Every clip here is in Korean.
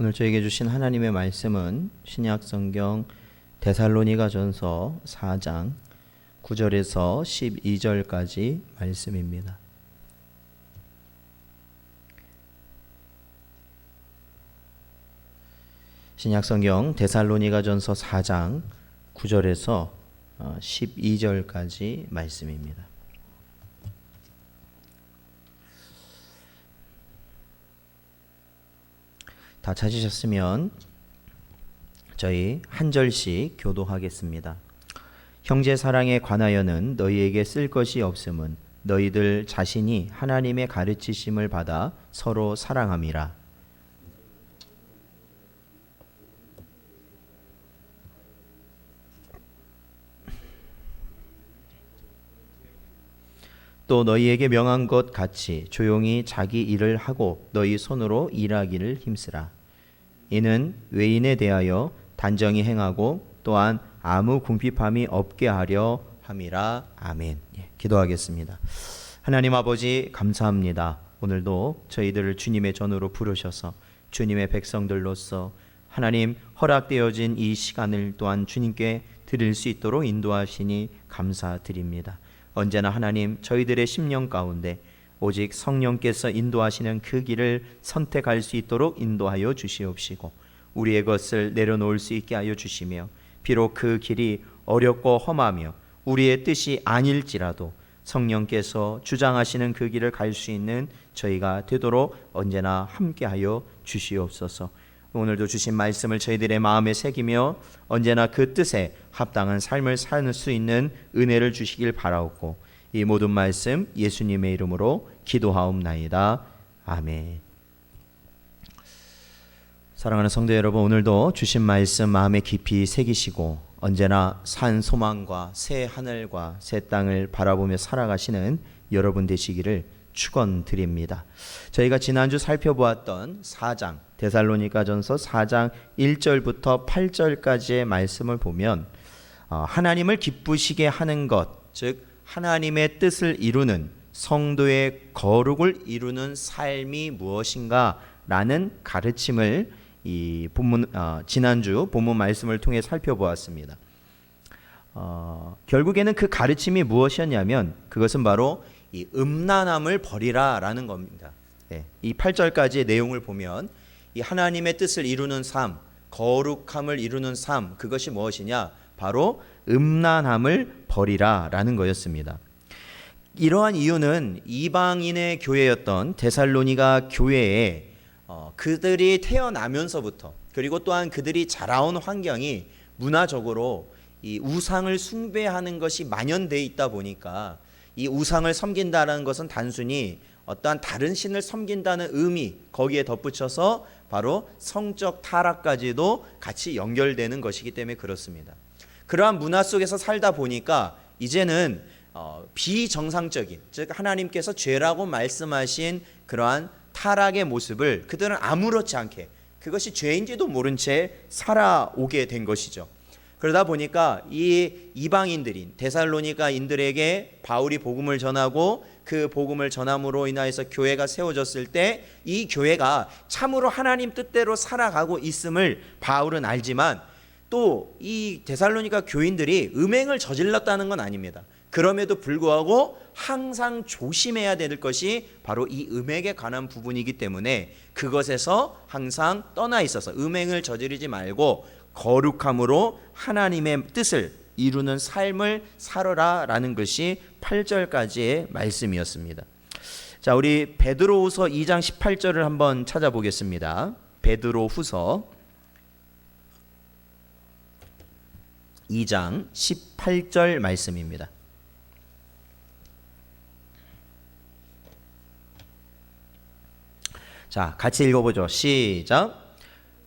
오늘 저에게 주신 하나님의 말씀은 신약 성경 데살로니가전서 4장 9절에서 12절까지 말씀입니다. 신약 성경 데살로니가전서 4장 9절에서 12절까지 말씀입니다. 다 찾으셨으면 저희 한 절씩 교도하겠습니다. 형제 사랑에 관하여는 너희에게 쓸 것이 없음은 너희들 자신이 하나님의 가르치심을 받아 서로 사랑함이라. 또 너희에게 명한 것 같이 조용히 자기 일을 하고 너희 손으로 일하기를 힘쓰라. 이는 외인에 대하여 단정히 행하고 또한 아무 궁핍함이 없게 하려 함이라. 아멘. 기도하겠습니다. 하나님 아버지 감사합니다. 오늘도 저희들을 주님의 전으로 부르셔서 주님의 백성들로서 하나님 허락되어진 이 시간을 또한 주님께 드릴 수 있도록 인도하시니 감사드립니다. 언제나 하나님 저희들의 심령 가운데 오직 성령께서 인도하시는 그 길을 선택할 수 있도록 인도하여 주시옵시고 우리의 것을 내려놓을 수 있게 하여 주시며 비록 그 길이 어렵고 험하며 우리의 뜻이 아닐지라도 성령께서 주장하시는 그 길을 갈 수 있는 저희가 되도록 언제나 함께하여 주시옵소서. 오늘도 주신 말씀을 저희들의 마음에 새기며 언제나 그 뜻에 합당한 삶을 살 수 있는 은혜를 주시길 바라옵고 이 모든 말씀 예수님의 이름으로 기도하옵나이다. 아멘. 사랑하는 성도 여러분, 오늘도 주신 말씀 마음에 깊이 새기시고 언제나 산 소망과 새 하늘과 새 땅을 바라보며 살아가시는 여러분 되시기를 축원드립니다. 저희가 지난주 살펴보았던 4장 데살로니가전서 4장 1절부터 8절까지의 말씀을 보면 하나님을 기쁘시게 하는 것, 즉 하나님의 뜻을 이루는 성도의 거룩을 이루는 삶이 무엇인가 라는 가르침을 이 지난주 본문 말씀을 통해 살펴보았습니다. 결국에는 그 가르침이 무엇이었냐면 그것은 바로 이 음란함을 버리라 라는 겁니다. 이 8절까지의 내용을 보면 이 하나님의 뜻을 이루는 삶, 거룩함을 이루는 삶, 그것이 무엇이냐? 바로 음란함을 버리라 라는 거였습니다. 이러한 이유는 이방인의 교회였던 데살로니가 교회에 그들이 태어나면서부터 그리고 또한 그들이 자라온 환경이 문화적으로 이 우상을 숭배하는 것이 만연되어 있다 보니까 이 우상을 섬긴다는 것은 단순히 어떠한 다른 신을 섬긴다는 의미 거기에 덧붙여서 바로 성적 타락까지도 같이 연결되는 것이기 때문에 그렇습니다. 그러한 문화 속에서 살다 보니까 이제는 비정상적인, 즉 하나님께서 죄라고 말씀하신 그러한 타락의 모습을 그들은 아무렇지 않게 그것이 죄인지도 모른 채 살아오게 된 것이죠. 그러다 보니까 이 이방인들인 데살로니가인들에게 바울이 복음을 전하고 그 복음을 전함으로 인하여서 교회가 세워졌을 때 이 교회가 참으로 하나님 뜻대로 살아가고 있음을 바울은 알지만 또 이 데살로니가 교인들이 음행을 저질렀다는 건 아닙니다. 그럼에도 불구하고 항상 조심해야 될 것이 바로 이 음행에 관한 부분이기 때문에 그것에서 항상 떠나 있어서 음행을 저지르지 말고 거룩함으로 하나님의 뜻을 이루는 삶을 살아라 라는 것이 8절까지의 말씀이었습니다. 자, 우리 베드로후서 2장 18절을 한번 찾아보겠습니다. 베드로후서 2장 18절 말씀입니다. 자, 같이 읽어보죠. 시작.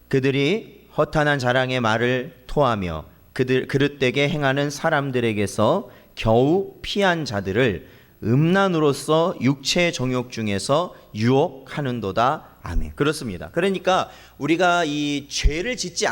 그들이 허탄한 자랑의 말을 토하며 그릇되게 행하는 사람들에게서 겨우 피한 자들을 음란으로서 육체 정욕 중에서 유혹하는도다. 아멘. 그렇습니다. 그러니까 우리가 이 죄를 짓지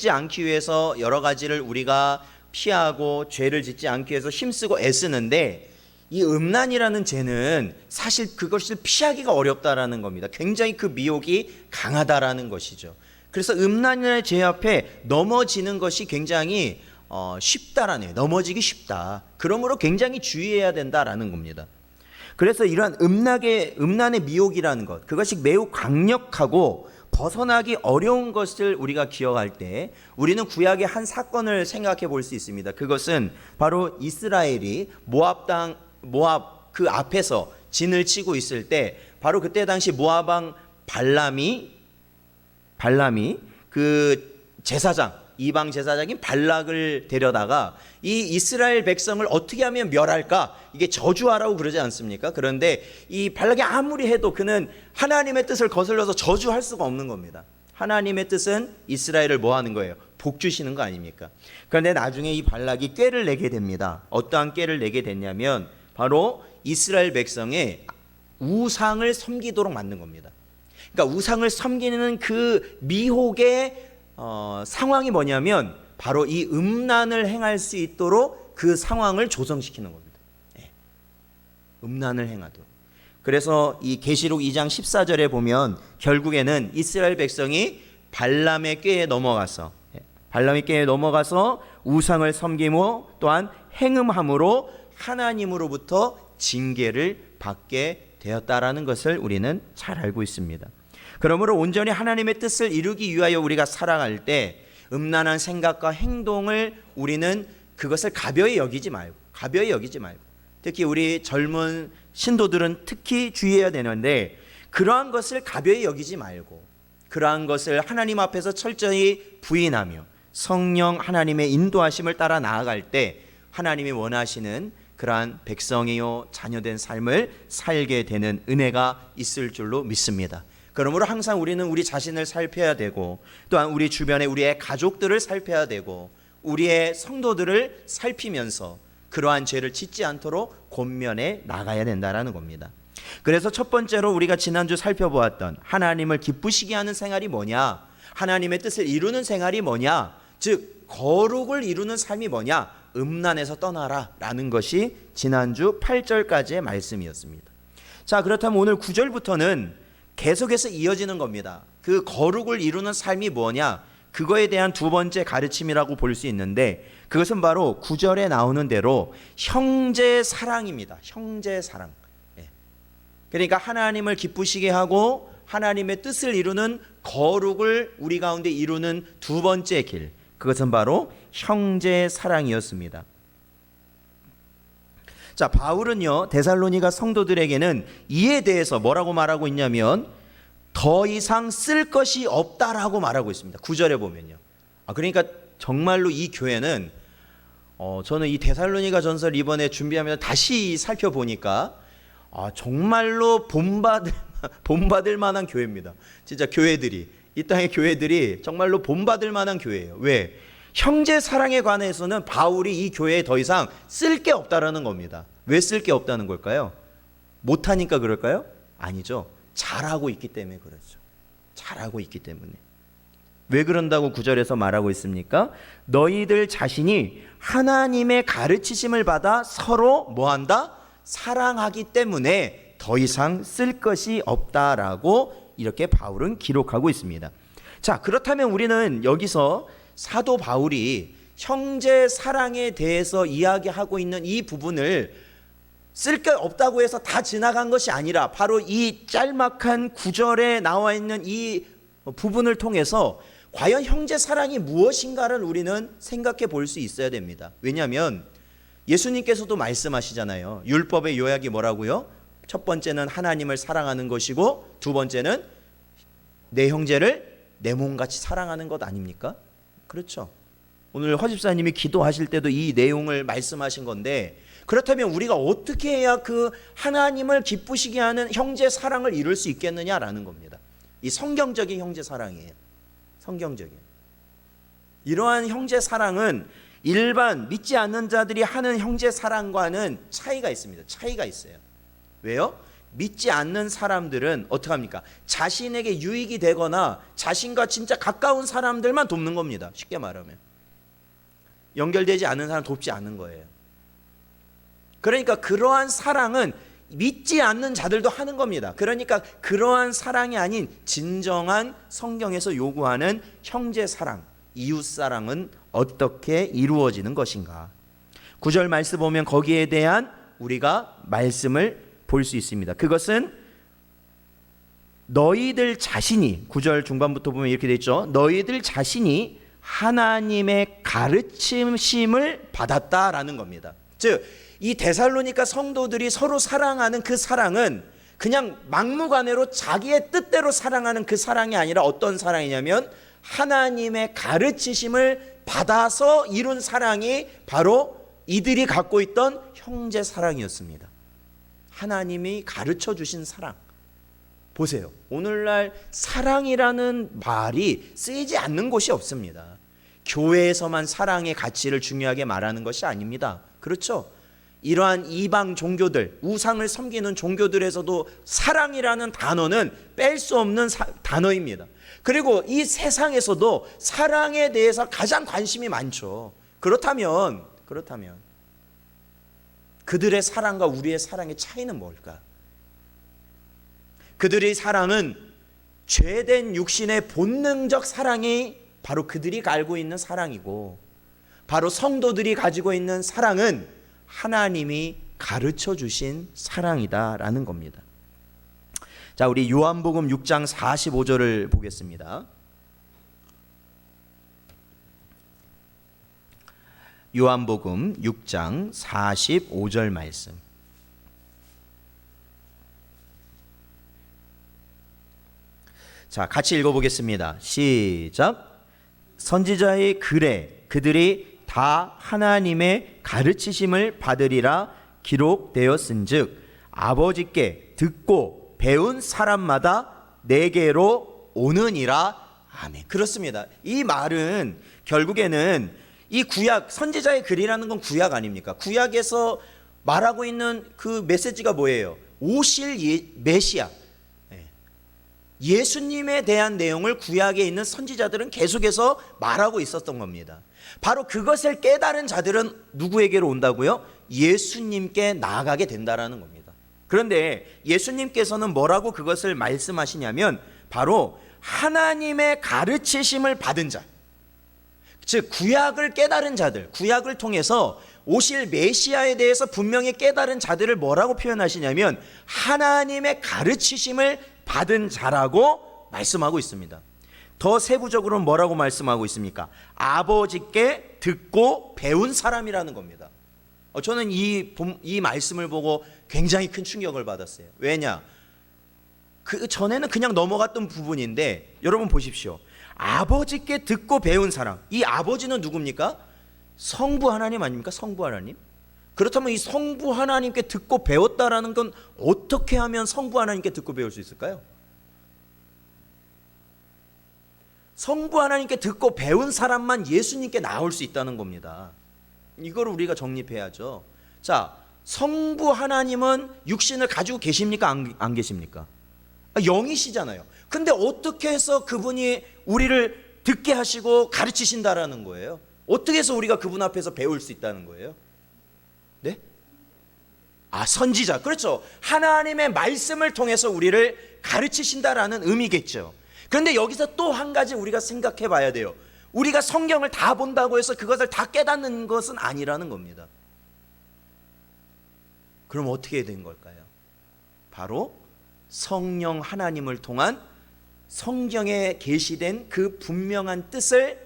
않기 위해서 여러 가지를 우리가 피하고 죄를 짓지 않기 위해서 힘쓰고 애쓰는데 이 음란이라는 죄는 사실 그것을 피하기가 어렵다라는 겁니다. 굉장히 그 미혹이 강하다라는 것이죠. 그래서 음란의 죄 앞에 넘어지는 것이 굉장히 쉽다라네요. 넘어지기 쉽다. 그러므로 굉장히 주의해야 된다라는 겁니다. 그래서 이러한 음란의 미혹이라는 것, 그것이 매우 강력하고 벗어나기 어려운 것을 우리가 기억할 때 우리는 구약의 한 사건을 생각해 볼 수 있습니다. 그것은 바로 이스라엘이 모압 그 앞에서 진을 치고 있을 때, 바로 그때 당시 모압 왕 발람이 그 제사장, 이방 제사장인 발락을 데려다가 이 이스라엘 백성을 어떻게 하면 멸할까, 이게 저주하라고 그러지 않습니까? 그런데 이 발락이 아무리 해도 그는 하나님의 뜻을 거슬러서 저주할 수가 없는 겁니다. 하나님의 뜻은 이스라엘을 뭐 하는 거예요? 복 주시는 거 아닙니까? 그런데 나중에 이 발락이 꾀를 내게 됩니다. 어떠한 꾀를 내게 됐냐면 바로 이스라엘 백성의 우상을 섬기도록 만든 겁니다. 그러니까 우상을 섬기는 그 미혹의 상황이 뭐냐면 바로 이 음란을 행할 수 있도록 그 상황을 조성시키는 겁니다. 음란을 행하도록. 그래서 이 계시록 2장 14절에 보면 결국에는 이스라엘 백성이 발람의 꾀에 넘어가서 우상을 섬기고 또한 행음함으로 하나님으로부터 징계를 받게 되었다라는 것을 우리는 잘 알고 있습니다. 그러므로 온전히 하나님의 뜻을 이루기 위하여 우리가 살아갈 때 음란한 생각과 행동을 우리는 그것을 가벼이 여기지 말고 특히 우리 젊은 신도들은 특히 주의해야 되는데, 그러한 것을 가벼이 여기지 말고 그러한 것을 하나님 앞에서 철저히 부인하며 성령 하나님의 인도하심을 따라 나아갈 때 하나님이 원하시는 그러한 백성이요 자녀된 삶을 살게 되는 은혜가 있을 줄로 믿습니다. 그러므로 항상 우리는 우리 자신을 살펴야 되고, 또한 우리 주변에 우리의 가족들을 살펴야 되고, 우리의 성도들을 살피면서 그러한 죄를 짓지 않도록 권면해 나가야 된다는 겁니다. 그래서 첫 번째로 우리가 지난주 살펴보았던 하나님을 기쁘시게 하는 생활이 뭐냐, 하나님의 뜻을 이루는 생활이 뭐냐, 즉 거룩을 이루는 삶이 뭐냐, 음란에서 떠나라 라는 것이 지난주 8절까지의 말씀이었습니다. 자, 그렇다면 오늘 9절부터는 계속해서 이어지는 겁니다. 그 거룩을 이루는 삶이 뭐냐, 그거에 대한 두 번째 가르침이라고 볼 수 있는데, 그것은 바로 9절에 나오는 대로 형제 사랑입니다. 형제 사랑. 그러니까 하나님을 기쁘시게 하고 하나님의 뜻을 이루는 거룩을 우리 가운데 이루는 두 번째 길, 그것은 바로 형제 사랑이었습니다. 자, 바울은요 데살로니가 성도들에게는 이에 대해서 뭐라고 말하고 있냐면 더 이상 쓸 것이 없다라고 말하고 있습니다. 9절에 보면요. 그러니까 정말로 이 교회는 저는 이 데살로니가 전설 이번에 준비하면서 다시 살펴보니까 정말로 본받을 만한 교회입니다. 진짜 교회들이, 이 땅의 교회들이 정말로 본받을 만한 교회예요. 왜? 형제 사랑에 관해서는 바울이 이 교회에 더 이상 쓸 게 없다라는 겁니다. 왜 쓸 게 없다는 걸까요? 못하니까 그럴까요? 아니죠. 잘하고 있기 때문에 그렇죠. 잘하고 있기 때문에. 왜 그런다고 9절에서 말하고 있습니까? 너희들 자신이 하나님의 가르치심을 받아 서로 뭐한다? 사랑하기 때문에 더 이상 쓸 것이 없다라고 이렇게 바울은 기록하고 있습니다. 자, 그렇다면 우리는 여기서 사도 바울이 형제 사랑에 대해서 이야기하고 있는 이 부분을 쓸 게 없다고 해서 다 지나간 것이 아니라 바로 이 짤막한 9절에 나와 있는 이 부분을 통해서 과연 형제 사랑이 무엇인가를 우리는 생각해 볼 수 있어야 됩니다. 왜냐하면 예수님께서도 말씀하시잖아요. 율법의 요약이 뭐라고요? 첫 번째는 하나님을 사랑하는 것이고, 두 번째는 내 형제를 내 몸같이 사랑하는 것 아닙니까? 그렇죠. 오늘 허 집사님이 기도하실 때도 이 내용을 말씀하신 건데, 그렇다면 우리가 어떻게 해야 그 하나님을 기쁘시게 하는 형제 사랑을 이룰 수 있겠느냐라는 겁니다. 이 성경적인 형제 사랑이에요. 성경적인. 이러한 형제 사랑은 일반 믿지 않는 자들이 하는 형제 사랑과는 차이가 있습니다. 차이가 있어요. 왜요? 믿지 않는 사람들은 어떻게 합니까? 자신에게 유익이 되거나 자신과 진짜 가까운 사람들만 돕는 겁니다. 쉽게 말하면. 연결되지 않는 사람 돕지 않는 거예요. 그러니까 그러한 사랑은 믿지 않는 자들도 하는 겁니다. 그러니까 그러한 사랑이 아닌 진정한 성경에서 요구하는 형제 사랑, 이웃 사랑은 어떻게 이루어지는 것인가? 9절 말씀 보면 거기에 대한 우리가 말씀을 볼 수 있습니다. 그것은 너희들 자신이, 9절 중반부터 보면 이렇게 되어 있죠. 너희들 자신이 하나님의 가르침을 받았다라는 겁니다. 즉 이 데살로니가 성도들이 서로 사랑하는 그 사랑은 그냥 막무가내로 자기의 뜻대로 사랑하는 그 사랑이 아니라 어떤 사랑이냐면 하나님의 가르치심을 받아서 이룬 사랑이 바로 이들이 갖고 있던 형제 사랑이었습니다. 하나님이 가르쳐 주신 사랑. 보세요. 오늘날 사랑이라는 말이 쓰이지 않는 곳이 없습니다. 교회에서만 사랑의 가치를 중요하게 말하는 것이 아닙니다. 그렇죠? 이러한 이방 종교들, 우상을 섬기는 종교들에서도 사랑이라는 단어는 뺄 수 없는 단어입니다. 그리고 이 세상에서도 사랑에 대해서 가장 관심이 많죠. 그렇다면 그들의 사랑과 우리의 사랑의 차이는 뭘까? 그들의 사랑은 죄된 육신의 본능적 사랑이 바로 그들이 알고 있는 사랑이고, 바로 성도들이 가지고 있는 사랑은 하나님이 가르쳐 주신 사랑이다라는 겁니다. 자, 우리 요한복음 6장 45절을 보겠습니다. 요한복음 6장 45절 말씀. 자, 같이 읽어보겠습니다. 시작. 선지자의 글에 그들이 다 하나님의 가르치심을 받으리라 기록되었은즉 아버지께 듣고 배운 사람마다 내게로 오느니라. 아멘. 그렇습니다. 이 말은 결국에는 이 구약, 선지자의 글이라는 건 구약 아닙니까? 구약에서 말하고 있는 그 메시지가 뭐예요? 오실 메시아, 예수님에 대한 내용을 구약에 있는 선지자들은 계속해서 말하고 있었던 겁니다. 바로 그것을 깨달은 자들은 누구에게로 온다고요? 예수님께 나아가게 된다라는 겁니다. 그런데 예수님께서는 뭐라고 그것을 말씀하시냐면 바로 하나님의 가르치심을 받은 자, 즉 구약을 깨달은 자들, 구약을 통해서 오실 메시아에 대해서 분명히 깨달은 자들을 뭐라고 표현하시냐면 하나님의 가르치심을 받은 자라고 말씀하고 있습니다. 더 세부적으로는 뭐라고 말씀하고 있습니까? 아버지께 듣고 배운 사람이라는 겁니다. 저는 이 말씀을 보고 굉장히 큰 충격을 받았어요. 왜냐? 그 전에는 그냥 넘어갔던 부분인데 여러분 보십시오. 아버지께 듣고 배운 사람, 이 아버지는 누굽니까? 성부 하나님 아닙니까? 성부 하나님. 그렇다면 이 성부 하나님께 듣고 배웠다라는 건 어떻게 하면 성부 하나님께 듣고 배울 수 있을까요? 성부 하나님께 듣고 배운 사람만 예수님께 나올 수 있다는 겁니다. 이걸 우리가 정립해야죠. 자, 성부 하나님은 육신을 가지고 계십니까? 안 계십니까? 영이시잖아요. 근데 어떻게 해서 그분이 우리를 듣게 하시고 가르치신다라는 거예요? 어떻게 해서 우리가 그분 앞에서 배울 수 있다는 거예요? 네? 선지자. 그렇죠. 하나님의 말씀을 통해서 우리를 가르치신다라는 의미겠죠. 그런데 여기서 또 한 가지 우리가 생각해 봐야 돼요. 우리가 성경을 다 본다고 해서 그것을 다 깨닫는 것은 아니라는 겁니다. 그럼 어떻게 된 걸까요? 바로 성령 하나님을 통한 성경에 계시된 그 분명한 뜻을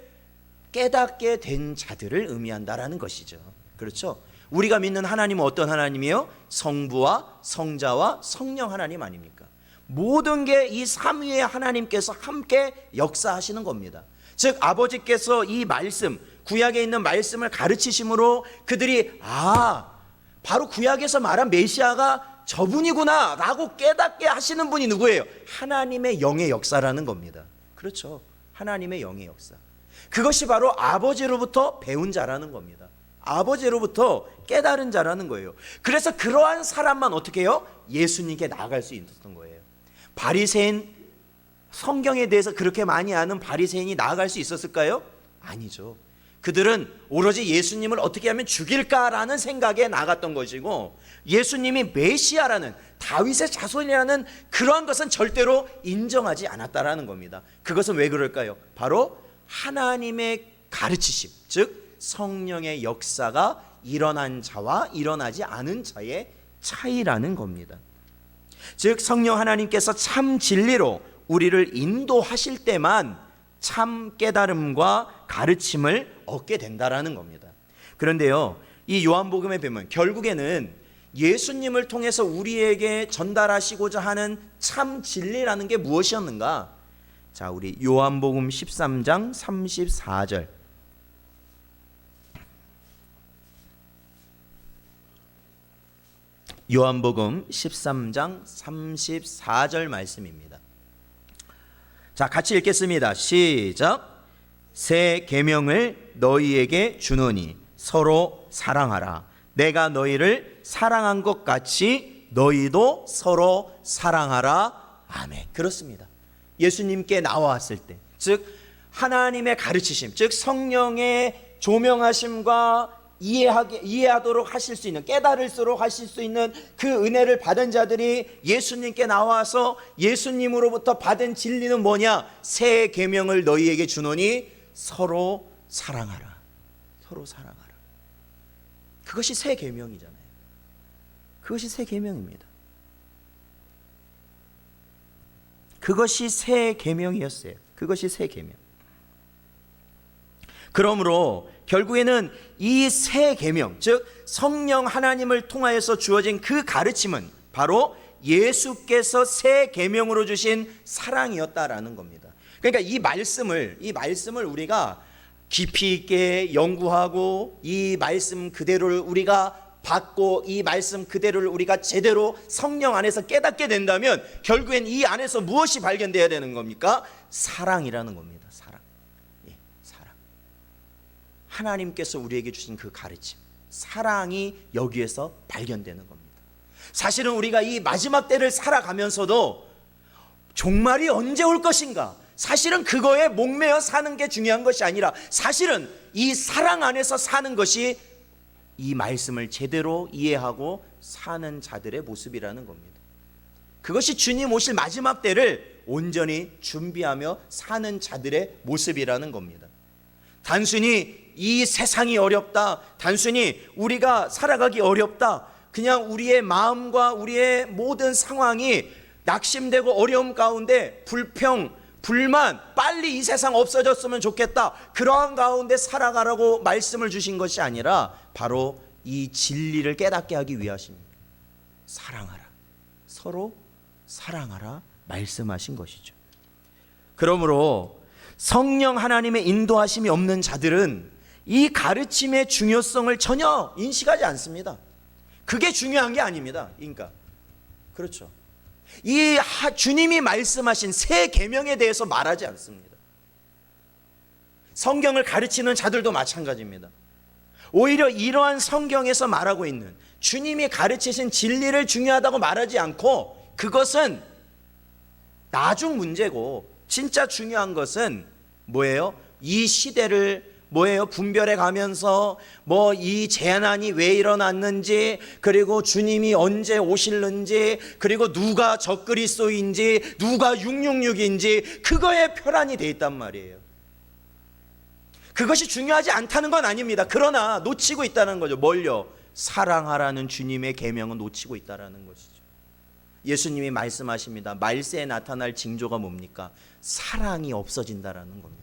깨닫게 된 자들을 의미한다라는 것이죠. 그렇죠? 우리가 믿는 하나님은 어떤 하나님이에요? 성부와 성자와 성령 하나님 아닙니까? 모든 게 이 삼위의 하나님께서 함께 역사하시는 겁니다. 즉 아버지께서 이 말씀, 구약에 있는 말씀을 가르치심으로 그들이 바로 구약에서 말한 메시아가 저분이구나 라고 깨닫게 하시는 분이 누구예요? 하나님의 영의 역사라는 겁니다. 그렇죠. 하나님의 영의 역사. 그것이 바로 아버지로부터 배운 자라는 겁니다. 아버지로부터 깨달은 자라는 거예요. 그래서 그러한 사람만 어떻게 해요? 예수님께 나아갈 수 있었던 거예요. 바리새인, 성경에 대해서 그렇게 많이 아는 바리새인이 나아갈 수 있었을까요? 아니죠. 그들은 오로지 예수님을 어떻게 하면 죽일까라는 생각에 나갔던 것이고, 예수님이 메시아라는, 다윗의 자손이라는 그러한 것은 절대로 인정하지 않았다라는 겁니다. 그것은 왜 그럴까요? 바로 하나님의 가르치심, 즉 성령의 역사가 일어난 자와 일어나지 않은 자의 차이라는 겁니다. 즉 성령 하나님께서 참 진리로 우리를 인도하실 때만 참 깨달음과 가르침을 얻게 된다라는 겁니다. 그런데요, 이 요한복음에 보면 결국에는 예수님을 통해서 우리에게 전달하시고자 하는 참 진리라는 게 무엇이었는가? 자, 우리 요한복음 13장 34절. 요한복음 13장 34절 말씀입니다. 자, 같이 읽겠습니다. 시작. 새 계명을 너희에게 주노니 서로 사랑하라. 내가 너희를 사랑한 것 같이 너희도 서로 사랑하라. 아멘. 그렇습니다. 예수님께 나왔을 때, 즉 하나님의 가르치심, 즉 성령의 조명하심과 이해하도록 하실 수 있는, 깨달을수록 하실 수 있는 그 은혜를 받은 자들이 예수님께 나와서 예수님으로부터 받은 진리는 뭐냐? 새 계명을 너희에게 주노니 서로 사랑하라. 서로 사랑하라. 그것이 새 계명이잖아요. 그것이 새 계명입니다. 그것이 새 계명이었어요. 그것이 새 계명. 그러므로 결국에는 이 새 계명, 즉 성령 하나님을 통하여서 주어진 그 가르침은 바로 예수께서 새 계명으로 주신 사랑이었다라는 겁니다. 그러니까 이 말씀을 우리가 깊이 있게 연구하고 이 말씀 그대로를 우리가 받고 이 말씀 그대로를 우리가 제대로 성령 안에서 깨닫게 된다면 결국엔 이 안에서 무엇이 발견되어야 되는 겁니까? 사랑이라는 겁니다. 사랑. 예, 사랑. 하나님께서 우리에게 주신 그 가르침, 사랑이 여기에서 발견되는 겁니다. 사실은 우리가 이 마지막 때를 살아가면서도 종말이 언제 올 것인가, 사실은 그거에 목매어 사는 게 중요한 것이 아니라 사실은 이 사랑 안에서 사는 것이 이 말씀을 제대로 이해하고 사는 자들의 모습이라는 겁니다. 그것이 주님 오실 마지막 때를 온전히 준비하며 사는 자들의 모습이라는 겁니다. 단순히 이 세상이 어렵다, 단순히 우리가 살아가기 어렵다, 그냥 우리의 마음과 우리의 모든 상황이 낙심되고 어려움 가운데 불평, 불만, 빨리 이 세상 없어졌으면 좋겠다, 그러한 가운데 살아가라고 말씀을 주신 것이 아니라 바로 이 진리를 깨닫게 하기 위하십니다. 사랑하라, 서로 사랑하라 말씀하신 것이죠. 그러므로 성령 하나님의 인도하심이 없는 자들은 이 가르침의 중요성을 전혀 인식하지 않습니다. 그게 중요한 게 아닙니다. 그러니까 그렇죠. 이 주님이 말씀하신 새 계명에 대해서 말하지 않습니다. 성경을 가르치는 자들도 마찬가지입니다. 오히려 이러한 성경에서 말하고 있는 주님이 가르치신 진리를 중요하다고 말하지 않고 그것은 나중 문제고, 진짜 중요한 것은 뭐예요? 이 시대를 분별해 가면서 이 재난이 왜 일어났는지, 그리고 주님이 언제 오실는지, 그리고 누가 적그리스도인지, 누가 666인지 그거에 표란이 돼 있단 말이에요. 그것이 중요하지 않다는 건 아닙니다. 그러나 놓치고 있다는 거죠. 뭘요? 사랑하라는 주님의 계명은 놓치고 있다는 것이죠. 예수님이 말씀하십니다. 말세에 나타날 징조가 뭡니까? 사랑이 없어진다라는 겁니다.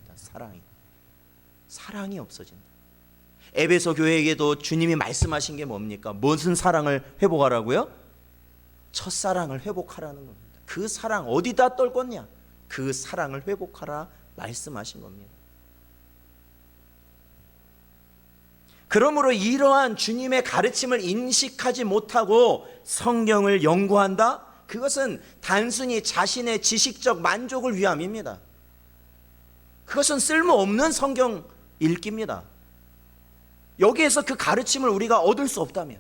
사랑이 없어진다. 에베소 교회에게도 주님이 말씀하신 게 뭡니까? 무슨 사랑을 회복하라고요? 첫사랑을 회복하라는 겁니다. 그 사랑 어디다 떨궜냐? 그 사랑을 회복하라 말씀하신 겁니다. 그러므로 이러한 주님의 가르침을 인식하지 못하고 성경을 연구한다? 그것은 단순히 자신의 지식적 만족을 위함입니다. 그것은 쓸모없는 성경 읽기입니다. 여기에서 그 가르침을 우리가 얻을 수 없다면,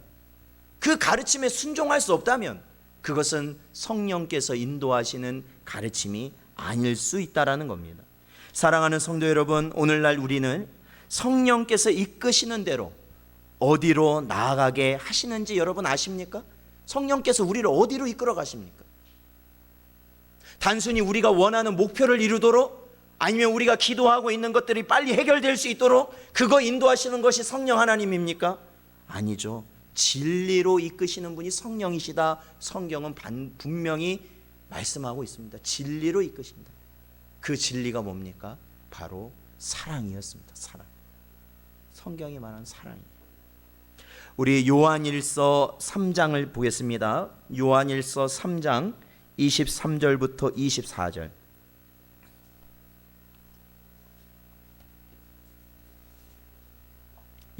그 가르침에 순종할 수 없다면 그것은 성령께서 인도하시는 가르침이 아닐 수 있다라는 겁니다. 사랑하는 성도 여러분, 오늘날 우리는 성령께서 이끄시는 대로 어디로 나아가게 하시는지 여러분 아십니까? 성령께서 우리를 어디로 이끌어 가십니까? 단순히 우리가 원하는 목표를 이루도록, 아니면 우리가 기도하고 있는 것들이 빨리 해결될 수 있도록 그거 인도하시는 것이 성령 하나님입니까? 아니죠. 진리로 이끄시는 분이 성령이시다. 성경은 분명히 말씀하고 있습니다. 진리로 이끄신다. 그 진리가 뭡니까? 바로 사랑이었습니다. 사랑. 성경이 말하는 사랑이에요. 우리 요한일서 3장을 보겠습니다. 요한일서 3장 23절부터 24절.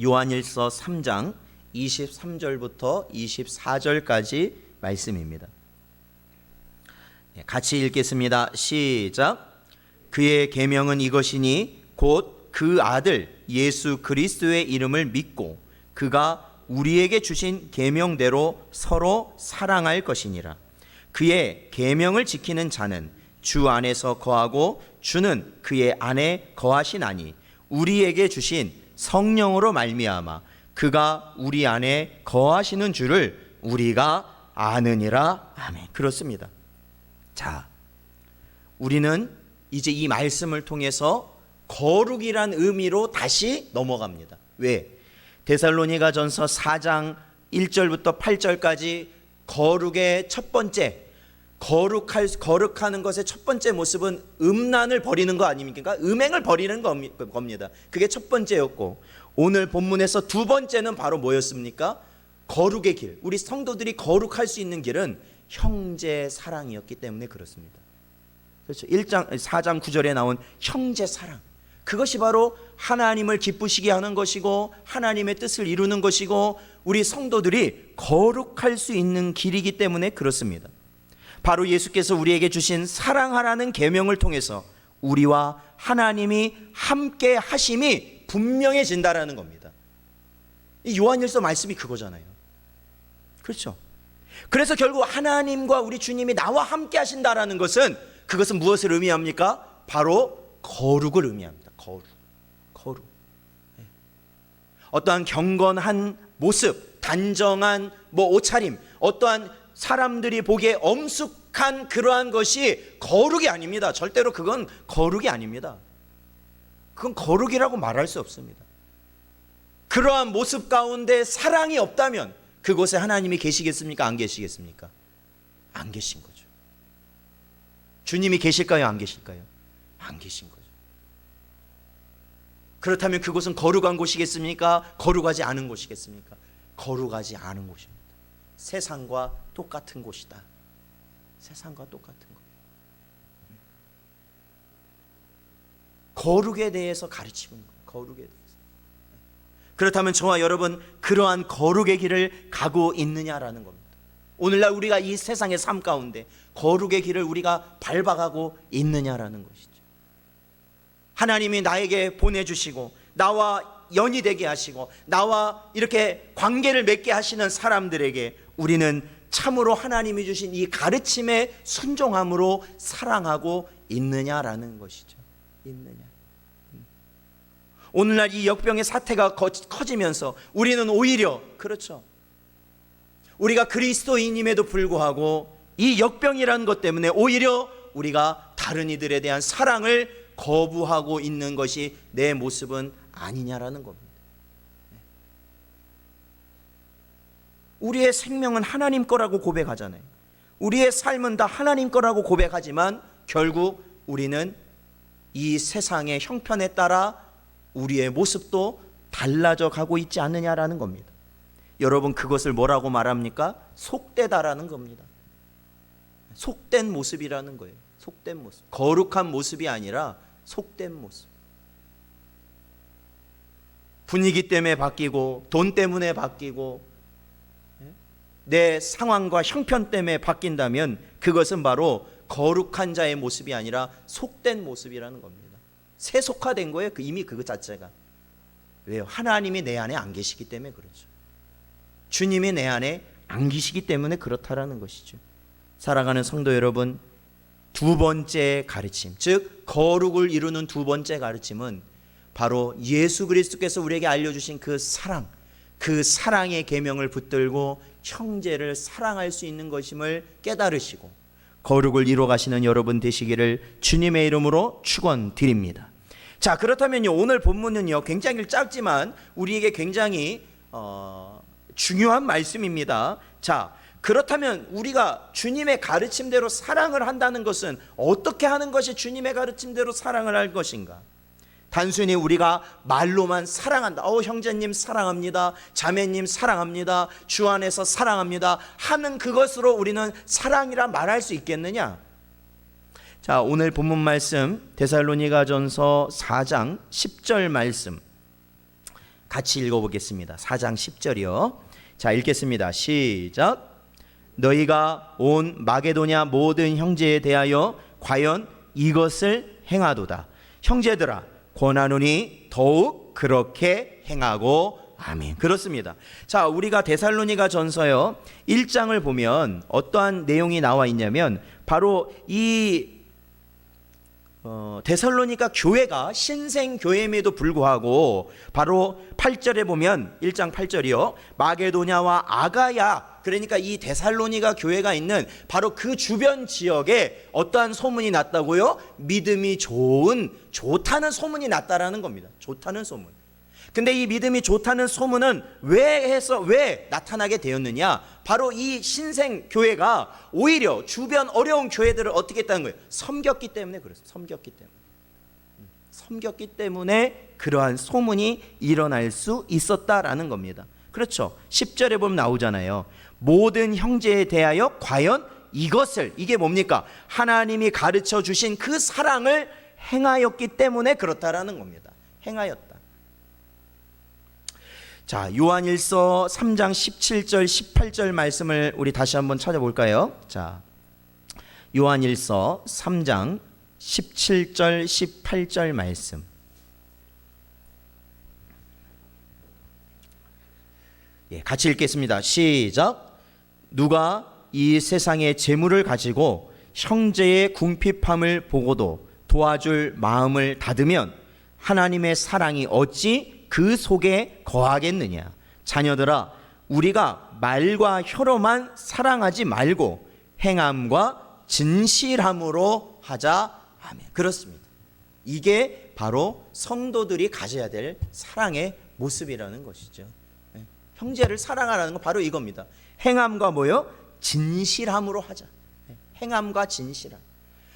요한일서 3장 23절부터 24절까지 말씀입니다. 같이 읽겠습니다. 시작. 그의 계명은 이것이니 곧 그 아들 예수 그리스도의 이름을 믿고 그가 우리에게 주신 계명대로 서로 사랑할 것이니라. 그의 계명을 지키는 자는 주 안에서 거하고 주는 그의 안에 거하시나니 우리에게 주신 성령으로 말미암아 그가 우리 안에 거하시는 줄을 우리가 아느니라. 아멘. 그렇습니다. 자, 우리는 이제 이 말씀을 통해서 거룩이란 의미로 다시 넘어갑니다. 왜? 데살로니가전서 4장 1절부터 8절까지 거룩의 첫 번째, 거룩하는 것의 첫 번째 모습은 음란을 버리는 거 아닙니까? 음행을 버리는 겁니다. 그게 첫 번째였고, 오늘 본문에서 두 번째는 바로 뭐였습니까? 거룩의 길. 우리 성도들이 거룩할 수 있는 길은 형제 사랑이었기 때문에 그렇습니다. 그렇죠. 4장 9절에 나온 형제 사랑. 그것이 바로 하나님을 기쁘시게 하는 것이고 하나님의 뜻을 이루는 것이고 우리 성도들이 거룩할 수 있는 길이기 때문에 그렇습니다. 바로 예수께서 우리에게 주신 사랑하라는 계명을 통해서 우리와 하나님이 함께 하심이 분명해진다라는 겁니다. 이 요한일서 말씀이 그거잖아요. 그렇죠. 그래서 결국 하나님과 우리 주님이 나와 함께 하신다라는 것은, 그것은 무엇을 의미합니까? 바로 거룩을 의미합니다. 거룩. 어떠한 경건한 모습, 단정한 옷차림, 어떠한 사람들이 보기에 엄숙한 그러한 것이 거룩이 아닙니다. 절대로 그건 거룩이 아닙니다. 그건 거룩이라고 말할 수 없습니다. 그러한 모습 가운데 사랑이 없다면 그곳에 하나님이 계시겠습니까? 안 계시겠습니까? 안 계신 거죠. 주님이 계실까요? 안 계실까요? 안 계신 거죠. 그렇다면 그곳은 거룩한 곳이겠습니까? 거룩하지 않은 곳이겠습니까? 거룩하지 않은 곳입니다. 세상과 똑같은 곳이다. 세상과 똑같은 곳. 거룩에 대해서 가르치는 거예요. 거룩에 대해서. 그렇다면 저와 여러분 그러한 거룩의 길을 가고 있느냐라는 겁니다. 오늘날 우리가 이 세상의 삶 가운데 거룩의 길을 우리가 밟아가고 있느냐라는 것이죠. 하나님이 나에게 보내주시고 나와 연이 되게 하시고 나와 이렇게 관계를 맺게 하시는 사람들에게 우리는 참으로 하나님이 주신 이 가르침에 순종함으로 사랑하고 있느냐라는 것이죠. 있느냐. 오늘날 이 역병의 사태가 커지면서 우리는 오히려, 그렇죠, 우리가 그리스도인임에도 불구하고 이 역병이라는 것 때문에 오히려 우리가 다른 이들에 대한 사랑을 거부하고 있는 것이 내 모습은 아니냐라는 겁니다. 우리의 생명은 하나님 거라고 고백하잖아요. 우리의 삶은 다 하나님 거라고 고백하지만 결국 우리는 이 세상의 형편에 따라 우리의 모습도 달라져 가고 있지 않느냐라는 겁니다. 여러분 그것을 뭐라고 말합니까? 속되다라는 겁니다. 속된 모습이라는 거예요. 속된 모습. 거룩한 모습이 아니라 속된 모습. 분위기 때문에 바뀌고 돈 때문에 바뀌고 내 상황과 형편 때문에 바뀐다면 그것은 바로 거룩한 자의 모습이 아니라 속된 모습이라는 겁니다. 세속화된 거예요. 이미 그것 자체가. 왜요? 하나님이 내 안에 안 계시기 때문에 그렇죠. 주님이 내 안에 안 계시기 때문에 그렇다라는 것이죠. 사랑하는 성도 여러분, 두 번째 가르침, 즉 거룩을 이루는 두 번째 가르침은 바로 예수 그리스도께서 우리에게 알려주신 그 사랑, 그 사랑의 계명을 붙들고 형제를 사랑할 수 있는 것임을 깨달으시고 거룩을 이루어가시는 여러분 되시기를 주님의 이름으로 축원드립니다. 자, 그렇다면요, 오늘 본문은요 굉장히 짧지만 우리에게 굉장히 중요한 말씀입니다. 자, 그렇다면 우리가 주님의 가르침대로 사랑을 한다는 것은 어떻게 하는 것이 주님의 가르침대로 사랑을 할 것인가? 단순히 우리가 말로만 사랑한다, 형제님 사랑합니다, 자매님 사랑합니다, 주 안에서 사랑합니다 하는 그것으로 우리는 사랑이라 말할 수 있겠느냐? 자, 오늘 본문 말씀 데살로니가전서 4장 10절 말씀 같이 읽어보겠습니다. 4장 10절이요. 자, 읽겠습니다. 시작. 너희가 온 마게도냐 모든 형제에 대하여 과연 이것을 행하도다. 형제들아, 권하노니 더욱 그렇게 행하고 아멘. 그렇습니다. 자, 우리가 데살로니가 전서요 1장을 보면 어떠한 내용이 나와 있냐면 바로 이 데살로니가 교회가 신생교회임에도 불구하고 바로 8절에 보면 1장 8절이요 마게도냐와 아가야, 그러니까 이 데살로니가 교회가 있는 바로 그 주변 지역에 어떠한 소문이 났다고요? 믿음이 좋다는 소문이 났다라는 겁니다. 좋다는 소문. 근데 이 믿음이 좋다는 소문은 왜 나타나게 되었느냐? 바로 이 신생교회가 오히려 주변 어려운 교회들을 어떻게 했다는 거예요? 섬겼기 때문에 그랬어요. 섬겼기 때문에 그러한 소문이 일어날 수 있었다라는 겁니다. 그렇죠. 10절에 보면 나오잖아요. 모든 형제에 대하여 과연 이것을, 이게 뭡니까? 하나님이 가르쳐 주신 그 사랑을 행하였기 때문에 그렇다라는 겁니다. 행하였다. 자, 요한일서 3장 17절 18절 말씀을 우리 다시 한번 찾아볼까요? 자, 요한일서 3장 17절 18절 말씀. 예, 같이 읽겠습니다. 시작. 누가 이 세상의 재물을 가지고 형제의 궁핍함을 보고도 도와줄 마음을 닫으면 하나님의 사랑이 어찌 그 속에 거하겠느냐? 자녀들아, 우리가 말과 혀로만 사랑하지 말고 행함과 진실함으로 하자. 아멘. 그렇습니다. 이게 바로 성도들이 가져야 될 사랑의 모습이라는 것이죠. 형제를 사랑하라는 건 바로 이겁니다. 행함과 뭐요? 진실함으로 하자. 행함과 진실함.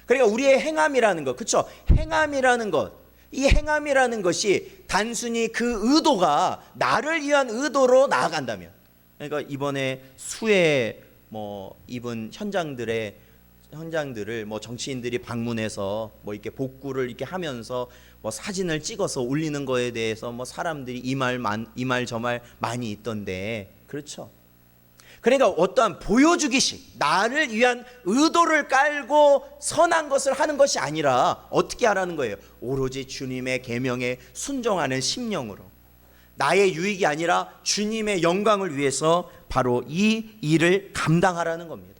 그러니까 우리의 행함이라는 것, 그렇죠? 행함이라는 것, 이 행함이라는 것이 단순히 그 의도가 나를 위한 의도로 나아간다면, 그러니까 이번에 수해 입은 현장들을 정치인들이 방문해서 이렇게 복구를 이렇게 하면서 사진을 찍어서 올리는 거에 대해서 사람들이 이 말 저 말 많이 있던데, 그렇죠? 그러니까 어떠한 보여주기식, 나를 위한 의도를 깔고 선한 것을 하는 것이 아니라 어떻게 하라는 거예요? 오로지 주님의 계명에 순종하는 심령으로, 나의 유익이 아니라 주님의 영광을 위해서 바로 이 일을 감당하라는 겁니다.